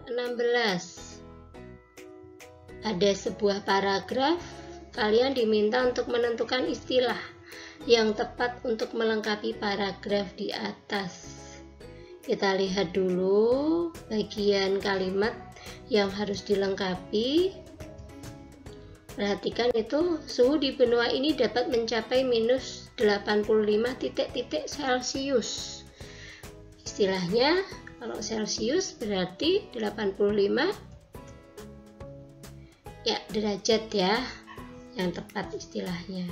16. Ada sebuah paragraf, kalian diminta untuk menentukan istilah yang tepat untuk melengkapi paragraf di atas. Kita lihat dulu bagian kalimat yang harus dilengkapi. Perhatikan itu, suhu di benua ini dapat mencapai minus 85 Celcius. Istilahnya, kalau Celcius berarti 85 ya derajat ya, yang tepat istilahnya.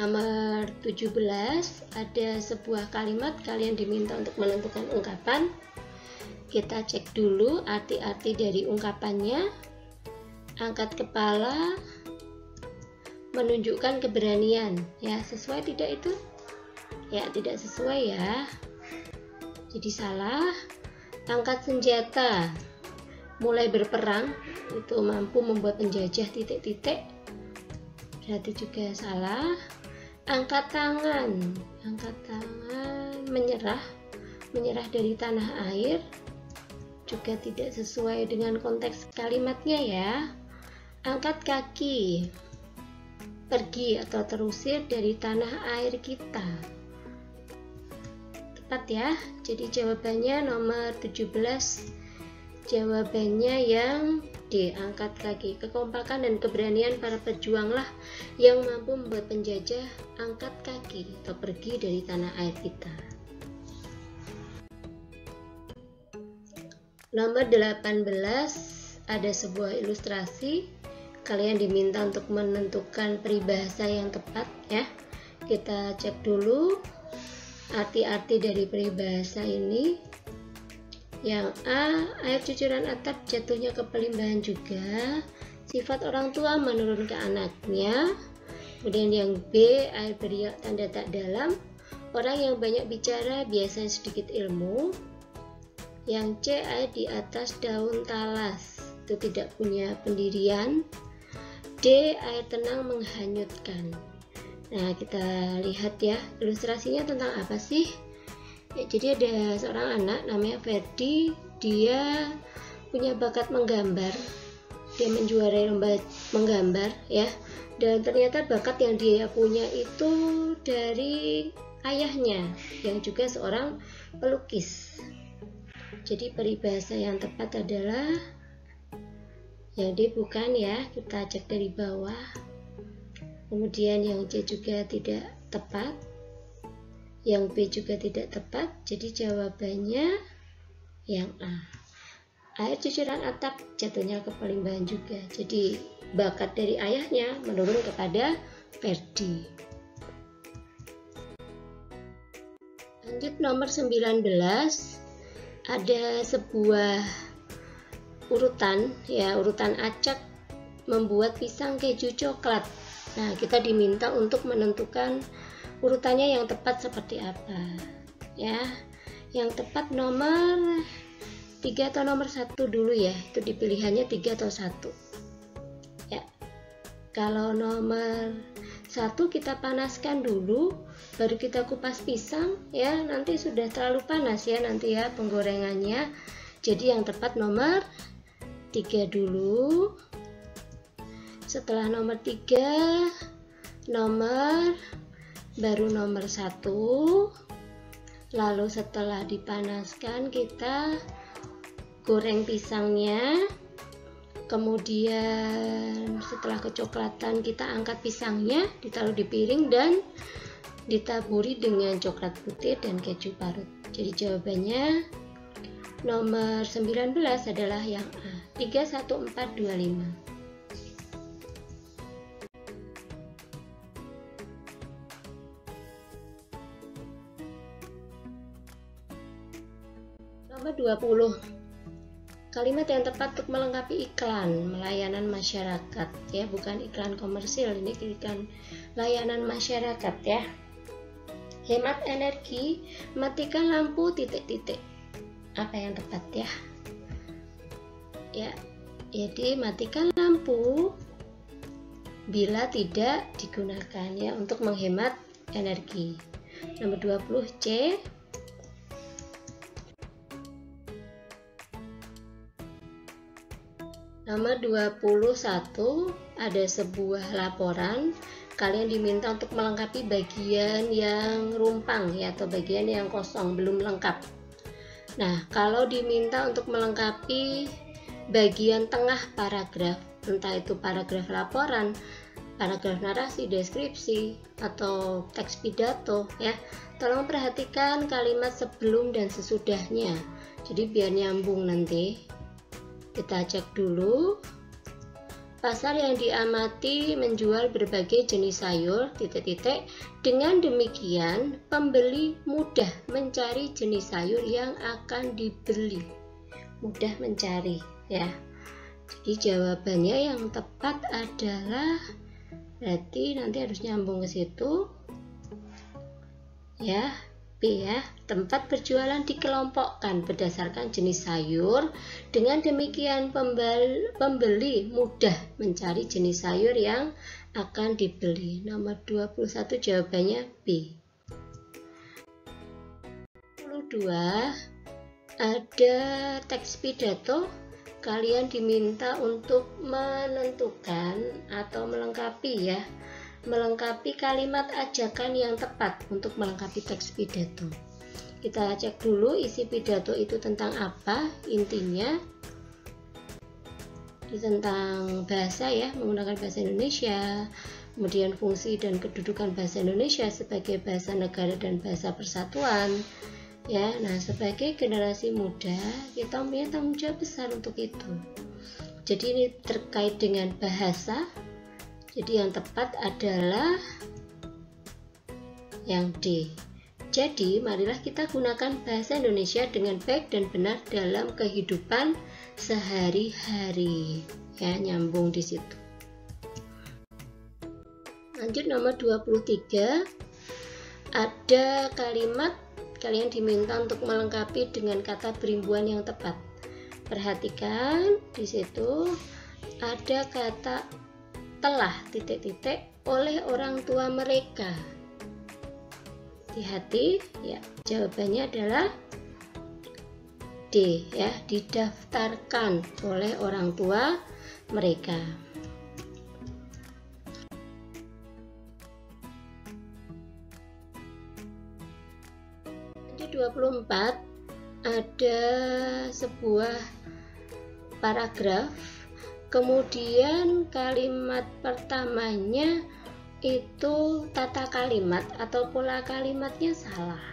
Nomor 17, ada sebuah kalimat, kalian diminta untuk menentukan ungkapan. Kita cek dulu arti-arti dari ungkapannya. Angkat kepala menunjukkan keberanian. Ya, sesuai tidak itu? Ya, tidak sesuai ya. Jadi salah. Angkat senjata, mulai berperang, itu mampu membuat penjajah titik-titik. Berarti juga salah. Angkat tangan menyerah dari tanah air, juga tidak sesuai dengan konteks kalimatnya ya. Angkat kaki, pergi atau terusir dari tanah air kita. Tepat ya. Jadi jawabannya nomor 17, jawabannya yang D, angkat kaki. Kekompakan dan keberanian para pejuanglah yang mampu membuat penjajah angkat kaki atau pergi dari tanah air kita. Nomor 18, ada sebuah ilustrasi. Kalian diminta untuk menentukan peribahasa yang tepat ya. Kita cek dulu arti-arti dari peribahasa ini. Yang A, air cucuran atap jatuhnya ke pelimbahan juga. Sifat orang tua menurun ke anaknya. Kemudian yang B, air beriak tanda tak dalam. Orang yang banyak bicara biasanya sedikit ilmu. Yang C, air di atas daun talas, itu tidak punya pendirian. D, air tenang menghanyutkan. Nah, kita lihat ya, ilustrasinya tentang apa sih? Ya, jadi ada seorang anak namanya Ferdi, dia punya bakat menggambar, dia menjuarai lomba menggambar ya, dan ternyata bakat yang dia punya itu dari ayahnya yang juga seorang pelukis. Jadi peribahasa yang tepat adalah yang D bukan ya, kita cek dari bawah. Kemudian yang C juga tidak tepat, yang B juga tidak tepat, jadi jawabannya yang A. Air cucuran atap jatuhnya ke pelimbahan juga, jadi bakat dari ayahnya menurun kepada Ferdi. Lanjut nomor 19, ada sebuah urutan ya, urutan acak membuat pisang keju coklat. Nah, kita diminta untuk menentukan urutannya yang tepat seperti apa ya. Yang tepat nomor 3 atau nomor 1 dulu ya, itu dipilihannya 3 atau 1 ya. Kalau nomor 1 kita panaskan dulu, baru kita kupas pisang ya, nanti sudah terlalu panas ya nanti ya penggorengannya. Jadi yang tepat nomor 3 dulu. Setelah nomor 3, baru nomor 1. Lalu setelah dipanaskan kita goreng pisangnya. Kemudian setelah kecoklatan kita angkat pisangnya, ditaruh di piring dan ditaburi dengan coklat putih dan keju parut. Jadi jawabannya nomor 19 adalah yang A, 31425. Nomor 20, kalimat yang tepat untuk melengkapi iklan layanan masyarakat ya, bukan iklan komersil, ini iklan layanan masyarakat ya. Hemat energi, matikan lampu titik-titik. Apa yang tepat ya? Ya, jadi matikan lampu, bila tidak digunakan, ya, untuk menghemat energi. Nomor 20 C. Nomor 21, ada sebuah laporan, kalian diminta untuk melengkapi bagian yang rumpang, ya, atau bagian yang kosong, belum lengkap. Nah, kalau diminta untuk melengkapi bagian tengah paragraf, entah itu paragraf laporan, paragraf narasi, deskripsi, atau teks pidato, ya, tolong perhatikan kalimat sebelum dan sesudahnya, jadi biar nyambung nanti. Kita cek dulu. Pasar yang diamati menjual berbagai jenis sayur, dengan demikian pembeli mudah mencari jenis sayur yang akan dibeli. Mudah mencari, ya. Jadi jawabannya yang tepat adalah, berarti nanti harus nyambung ke situ, ya, B, ya. Tempat berjualan dikelompokkan berdasarkan jenis sayur, dengan demikian pembeli mudah mencari jenis sayur yang akan dibeli. Nomor 21 jawabannya B. 22, ada teks pidato, kalian diminta untuk menentukan atau melengkapi, ya, melengkapi kalimat ajakan yang tepat untuk melengkapi teks pidato. Kita cek dulu isi pidato itu tentang apa, intinya tentang bahasa, ya, menggunakan bahasa Indonesia, kemudian fungsi dan kedudukan bahasa Indonesia sebagai bahasa negara dan bahasa persatuan, ya. Nah, sebagai generasi muda kita punya tanggung jawab besar untuk itu. Jadi ini terkait dengan bahasa. Jadi yang tepat adalah yang D. Jadi marilah kita gunakan bahasa Indonesia dengan baik dan benar dalam kehidupan sehari-hari, ya, nyambung di situ. Lanjut nomor 23, ada kalimat kalian diminta untuk melengkapi dengan kata perimbuhan yang tepat. Perhatikan di situ ada kata telah oleh orang tua mereka. Hati-hati, ya, jawabannya adalah D, ya, didaftarkan oleh orang tua mereka. Lanjut 24, ada sebuah paragraf, kemudian kalimat pertamanya itu tata kalimat atau pola kalimatnya salah,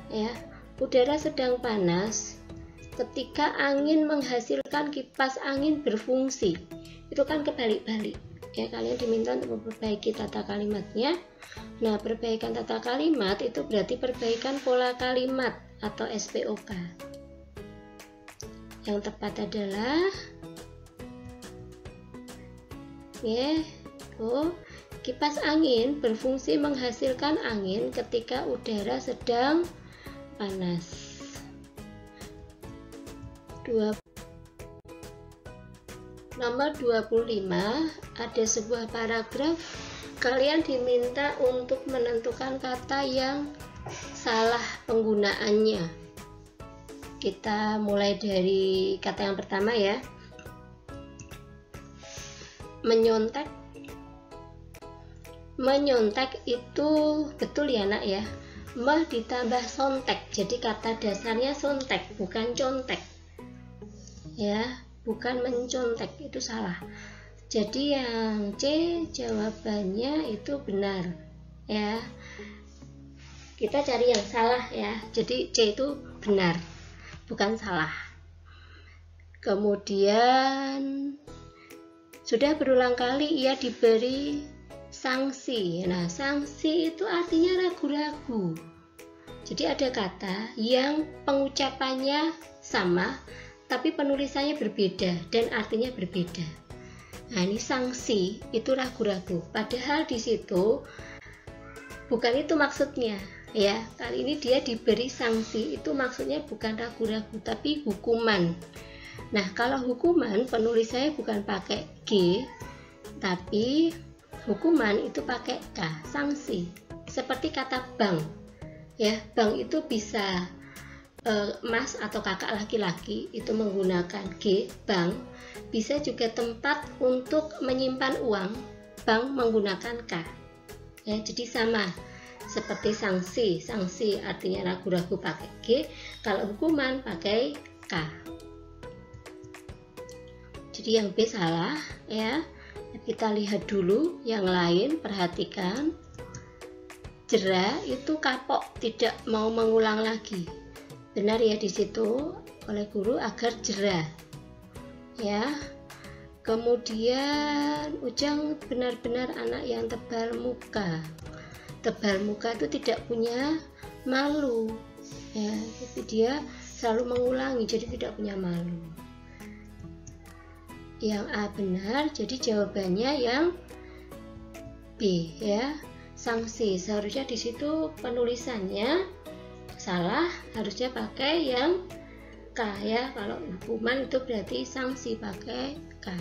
ya. Udara sedang panas ketika angin menghasilkan kipas angin berfungsi, itu kan kebalik-balik, ya. Kalian diminta untuk memperbaiki tata kalimatnya. Nah, perbaikan tata kalimat itu berarti perbaikan pola kalimat atau SPOK. Yang tepat adalah, ya, kipas angin berfungsi menghasilkan angin ketika udara sedang panas. Nomor 25, ada sebuah paragraf, kalian diminta untuk menentukan kata yang salah penggunaannya. Kita mulai dari kata yang pertama, ya. Menyontek. Menyontek itu betul, ya, Nak, ya. Me ditambah sontek, jadi kata dasarnya sontek, bukan contek, ya, bukan mencontek, itu salah. Jadi yang C jawabannya itu benar, ya. Kita cari yang salah, ya. Jadi C itu benar, bukan salah. Kemudian sudah berulang kali ia diberi sanksi. Nah, sanksi itu artinya ragu-ragu. Jadi ada kata yang pengucapannya sama tapi penulisannya berbeda dan artinya berbeda. Nah, ini sanksi itu ragu-ragu. Padahal di situ bukan itu maksudnya, ya. Kali ini dia diberi sanksi, itu maksudnya bukan ragu-ragu tapi hukuman. Nah, kalau hukuman penulisannya bukan pakai G, Tapi hukuman itu pakai K, sanksi. Seperti kata bank, ya, bank itu bisa mas atau kakak laki-laki itu menggunakan G, bank. Bisa juga tempat untuk menyimpan uang, bank menggunakan K. Ya, jadi sama seperti sanksi. Sanksi artinya ragu-ragu pakai G, kalau hukuman pakai K. Jadi yang B salah, ya. Kita lihat dulu yang lain, perhatikan. Jera itu kapok, tidak mau mengulang lagi. Benar ya di situ oleh guru agar jera. Ya. Kemudian Ujang benar-benar anak yang tebal muka. Tebal muka itu tidak punya malu. Ya, tapi dia selalu mengulangi, jadi tidak punya malu. Yang A benar, jadi jawabannya yang B, ya. Sanksi, seharusnya di situ penulisannya salah, harusnya pakai yang K, ya. Kalau hukuman itu berarti sanksi pakai K.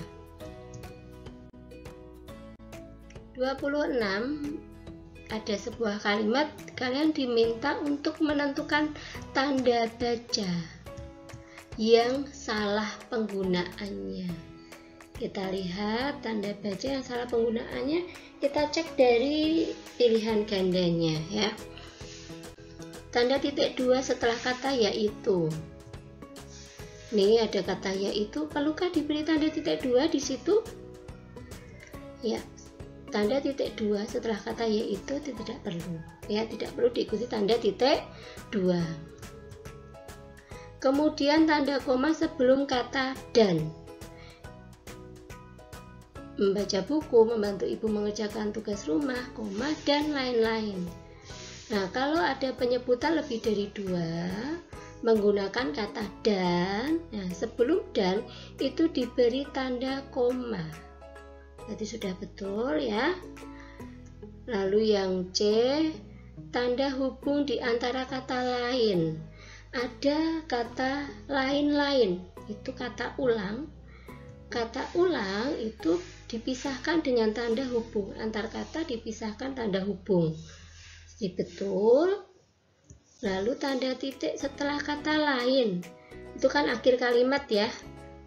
26, ada sebuah kalimat, kalian diminta untuk menentukan tanda baca yang salah penggunaannya. Kita lihat tanda baca yang salah penggunaannya, kita cek dari pilihan gandanya, ya. Tanda titik 2 setelah kata yaitu. Nih ada kata yaitu, perlukah diberi tanda titik 2 di situ? Ya, tanda titik 2 setelah kata yaitu tidak perlu. Ya, tidak perlu diikuti tanda titik 2. Kemudian tanda koma sebelum kata dan. Membaca buku, membantu ibu mengerjakan tugas rumah, koma, dan lain-lain. Nah, kalau ada penyebutan lebih dari 2 menggunakan kata dan, nah sebelum dan itu diberi tanda koma. Berarti sudah betul, ya. Lalu yang C, tanda hubung di antara kata lain. Ada kata lain-lain, itu kata ulang. Kata ulang itu dipisahkan dengan tanda hubung, antar kata dipisahkan tanda hubung. Jadi betul. Lalu tanda titik setelah kata lain, itu kan akhir kalimat, ya.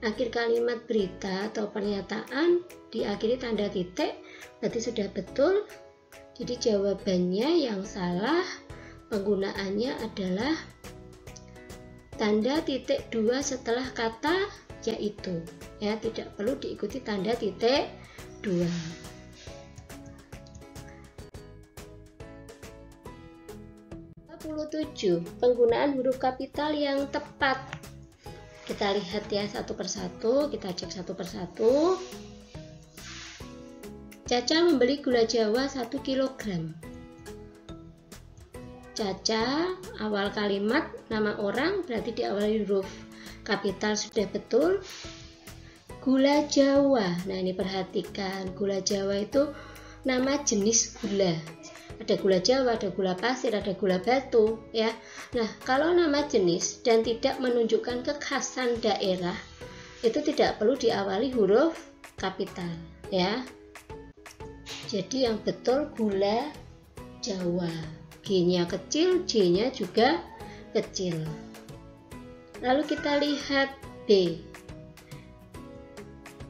Akhir kalimat berita atau pernyataan diakhiri tanda titik, berarti sudah betul. Jadi jawabannya yang salah penggunaannya adalah tanda titik 2 setelah kata yaitu, ya, tidak perlu diikuti tanda titik 2. Penggunaan huruf kapital yang tepat. Kita lihat ya satu persatu, kita cek satu persatu. Caca membeli gula Jawa 1 kg. Caca, awal kalimat nama orang berarti diawali huruf kapital, sudah betul. Gula Jawa, nah ini perhatikan, gula Jawa itu nama jenis gula. Ada gula Jawa, ada gula pasir, ada gula batu, ya. Nah, kalau nama jenis dan tidak menunjukkan kekhasan daerah, itu tidak perlu diawali huruf kapital, ya. Jadi yang betul gula Jawa. G-nya kecil, J-nya juga kecil. Lalu kita lihat B.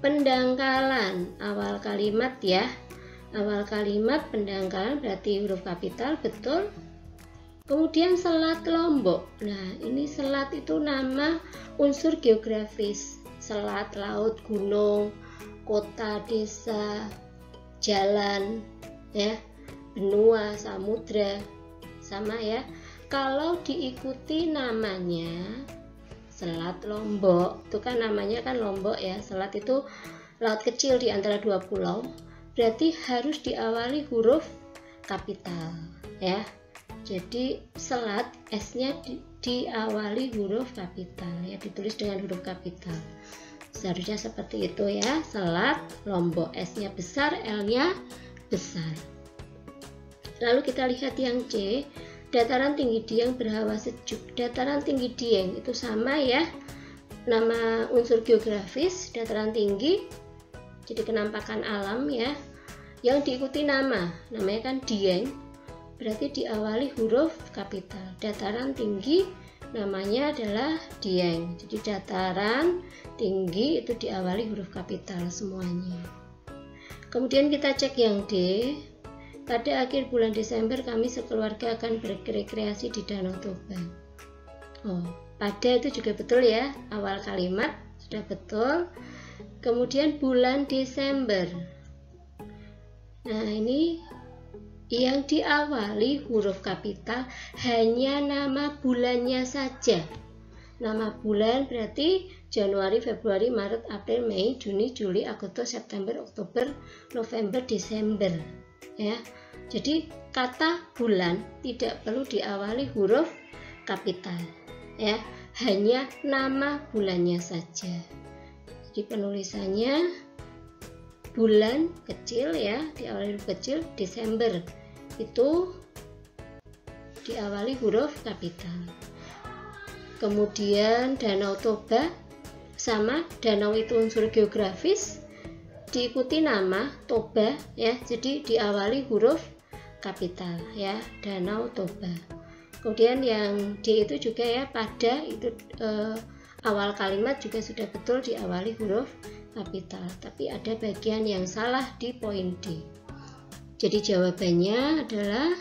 Pendangkalan, awal kalimat, ya. Awal kalimat pendangkalan berarti huruf kapital, betul. Kemudian Selat Lombok. Nah, ini selat itu nama unsur geografis. Selat, laut, gunung, kota, desa, jalan, ya, benua, samudra, sama, ya. Kalau diikuti namanya Selat Lombok, itu kan namanya kan Lombok, ya. Selat itu laut kecil di antara 2 pulau. Berarti harus diawali huruf kapital, ya. Jadi selat S-nya diawali huruf kapital, ya, ditulis dengan huruf kapital. Seharusnya seperti itu, ya. Selat Lombok, S-nya besar, L-nya besar. Lalu kita lihat yang C, dataran tinggi Dieng berhawa sejuk. Dataran tinggi Dieng itu sama, ya, nama unsur geografis, dataran tinggi. jadi kenampakan alam ya, yang diikuti nama, namanya kan Dieng, berarti diawali huruf kapital. Dataran tinggi namanya adalah Dieng, jadi dataran tinggi itu diawali huruf kapital semuanya. Kemudian kita cek yang D. Pada akhir bulan Desember kami sekeluarga akan berrekreasi di Danau Toba. Oh, pada itu juga betul ya, awal kalimat sudah betul. Kemudian bulan Desember. Nah, ini yang diawali huruf kapital hanya nama bulannya saja. Nama bulan berarti Januari, Februari, Maret, April, Mei, Juni, Juli, Agustus, September, Oktober, November, Desember. Ya, jadi kata bulan tidak perlu diawali huruf kapital, ya, hanya nama bulannya saja. Jadi penulisannya bulan kecil ya, diawali huruf kecil, Desember itu diawali huruf kapital. Kemudian Danau Toba sama, danau itu unsur geografis, diikuti nama Toba ya, jadi diawali huruf kapital ya, Danau Toba. Kemudian yang D itu juga ya, pada itu awal kalimat juga sudah betul diawali huruf kapital, tapi ada bagian yang salah di poin D. Jadi jawabannya adalah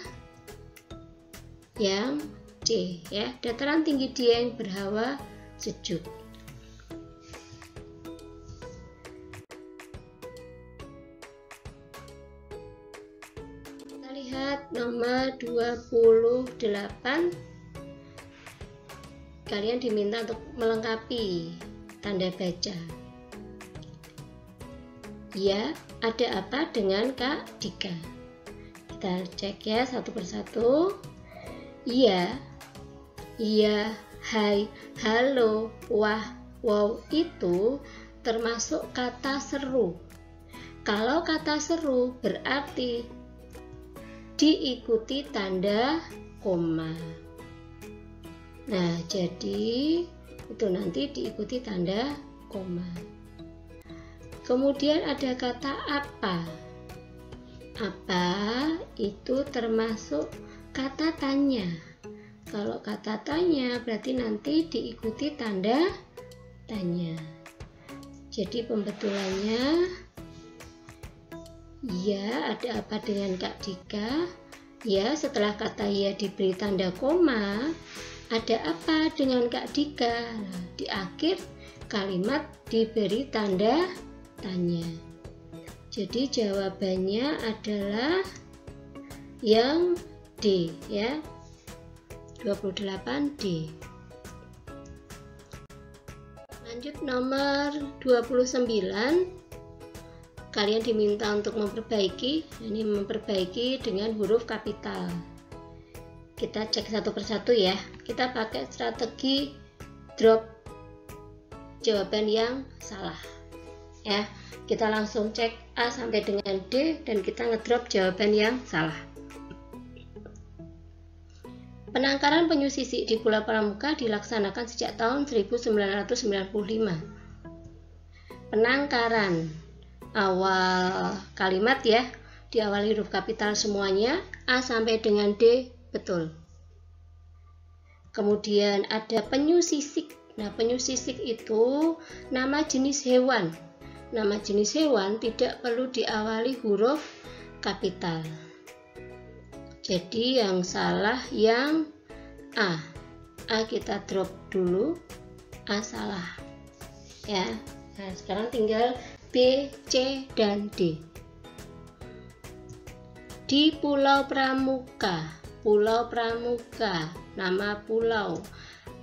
yang C ya, dataran tinggi Dieng berhawa sejuk. Lihat nomor 28, kalian diminta untuk melengkapi tanda baca. Ya, ada apa dengan Kak Dika? Kita cek ya satu persatu. Iya, iya, hai, halo, wah, wow itu termasuk kata seru. Kalau kata seru berarti diikuti tanda koma. Nah, jadi itu nanti diikuti tanda koma. Kemudian ada kata apa. Apa itu termasuk kata tanya. Kalau kata tanya berarti nanti diikuti tanda tanya. Jadi pembetulannya, ya, ada apa dengan Kak Dika? Ya, setelah kata ya diberi tanda koma, ada apa dengan Kak Dika? Nah, di akhir kalimat diberi tanda tanya. Jadi jawabannya adalah yang D ya, 28D. Lanjut nomor 29. Kalian diminta untuk memperbaiki, ini memperbaiki dengan huruf kapital. Kita cek satu persatu ya. Kita pakai strategi drop jawaban yang salah. Ya, kita langsung cek A sampai dengan D dan kita ngedrop jawaban yang salah. Penangkaran penyu sisik di Pulau Pramuka dilaksanakan sejak tahun 1995. Penangkaran awal kalimat ya, diawali huruf kapital semuanya, A sampai dengan D betul. Kemudian ada penyu sisik. Nah, penyu sisik itu nama jenis hewan. Nama jenis hewan tidak perlu diawali huruf kapital. Jadi yang salah yang A. A kita drop dulu, A salah. Ya. Nah, sekarang tinggal B, C, dan D. Di Pulau Pramuka, nama pulau.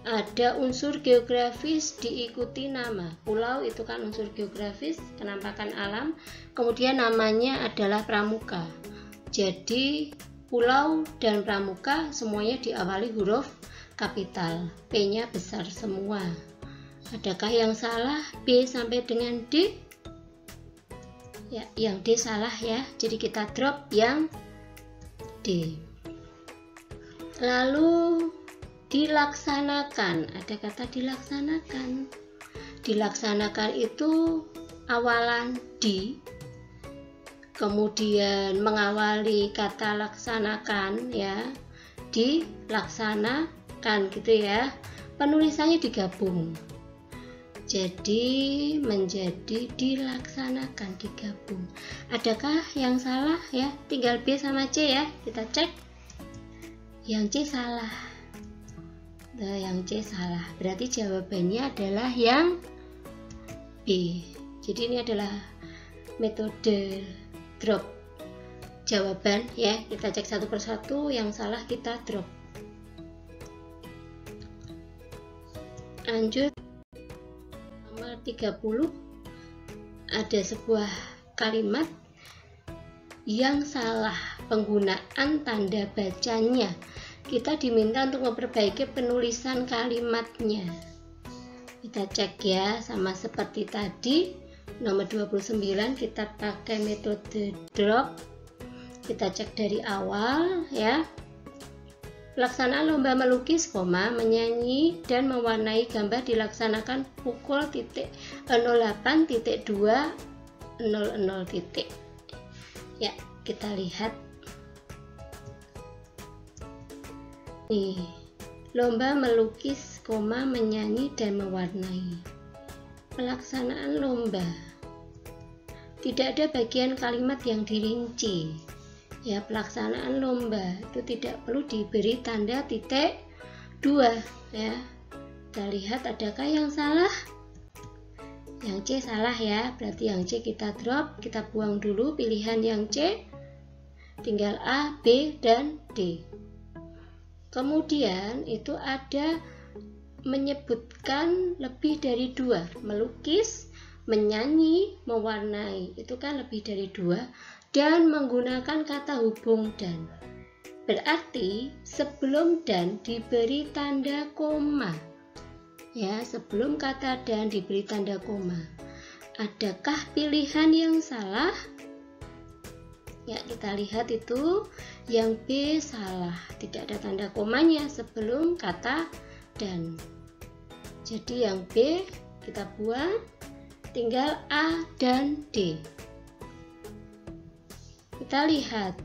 Ada unsur geografis diikuti nama. Pulau itu kan unsur geografis, kenampakan alam. Kemudian namanya adalah Pramuka. Jadi pulau dan pramuka semuanya diawali huruf kapital. P-nya besar semua. Adakah yang salah B sampai dengan D? Ya, yang D salah ya. Jadi kita drop yang D. Lalu dilaksanakan, ada kata dilaksanakan. Dilaksanakan itu awalan di, kemudian mengawali kata laksanakan ya, dilaksanakan gitu ya, penulisannya digabung. Jadi menjadi dilaksanakan, digabung. Adakah yang salah ya? Tinggal B sama C ya, kita cek. Yang C salah. Nah, yang C salah. Berarti jawabannya adalah yang B. Jadi ini adalah metode drop jawaban ya. Kita cek satu persatu, yang salah kita drop. Lanjut. Nomor 30, ada sebuah kalimat yang salah penggunaan tanda bacanya. Kita diminta untuk memperbaiki penulisan kalimatnya. Kita cek ya, sama seperti tadi. Nomor 29 kita pakai metode drop. Kita cek dari awal ya. Pelaksanaan lomba melukis, menyanyi dan mewarnai gambar dilaksanakan pukul 08.2.00. Ya, kita lihat. Nih, lomba melukis, menyanyi dan mewarnai. Pelaksanaan lomba. Tidak ada bagian kalimat yang dirinci. Ya, pelaksanaan lomba itu tidak perlu diberi tanda titik 2 ya. Kita lihat adakah yang salah. Yang C salah ya, berarti yang C kita drop, kita buang dulu pilihan yang C, tinggal A, B, dan D. Kemudian itu ada menyebutkan lebih dari 2, melukis, menyanyi, mewarnai, itu kan lebih dari 2. Dan menggunakan kata hubung dan. Berarti sebelum dan diberi tanda koma. Ya, sebelum kata dan diberi tanda koma. Adakah pilihan yang salah? Ya, kita lihat itu yang B salah. Tidak ada tanda komanya sebelum kata dan. Jadi yang B kita buang, tinggal A dan D. Kita lihat.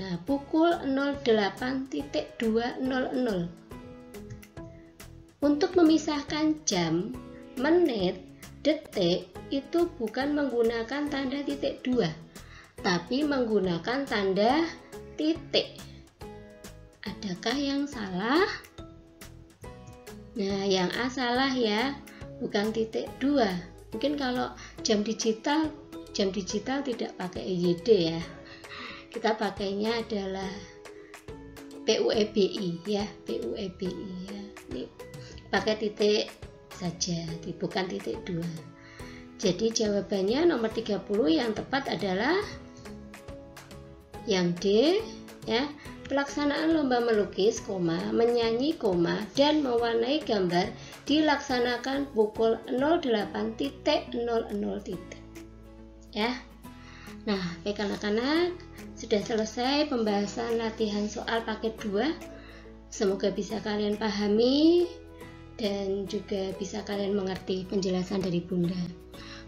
Nah, pukul 08.200. Untuk memisahkan jam, menit, detik itu bukan menggunakan tanda titik 2, tapi menggunakan tanda titik. Adakah yang salah? Nah, yang A salah ya, bukan titik 2. Mungkin kalau jam digital tidak pakai EYD ya. Kita pakainya adalah PUEBI ya, PUEBI ya. Ini pakai titik saja, bukan titik 2. Jadi jawabannya nomor 30 yang tepat adalah yang D ya. Pelaksanaan lomba melukis, menyanyi, dan mewarnai gambar dilaksanakan pukul 08.00 ya. Nah, baik anak-anak, sudah selesai pembahasan latihan soal paket 2. Semoga bisa kalian pahami dan juga bisa kalian mengerti penjelasan dari Bunda.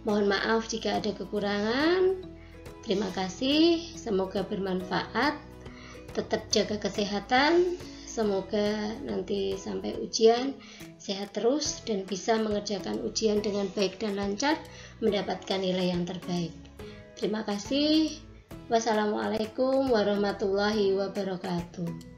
Mohon maaf jika ada kekurangan. Terima kasih, semoga bermanfaat. Tetap jaga kesehatan. Semoga nanti sampai ujian sehat terus dan bisa mengerjakan ujian dengan baik dan lancar, mendapatkan nilai yang terbaik. Terima kasih. Wassalamualaikum warahmatullahi wabarakatuh.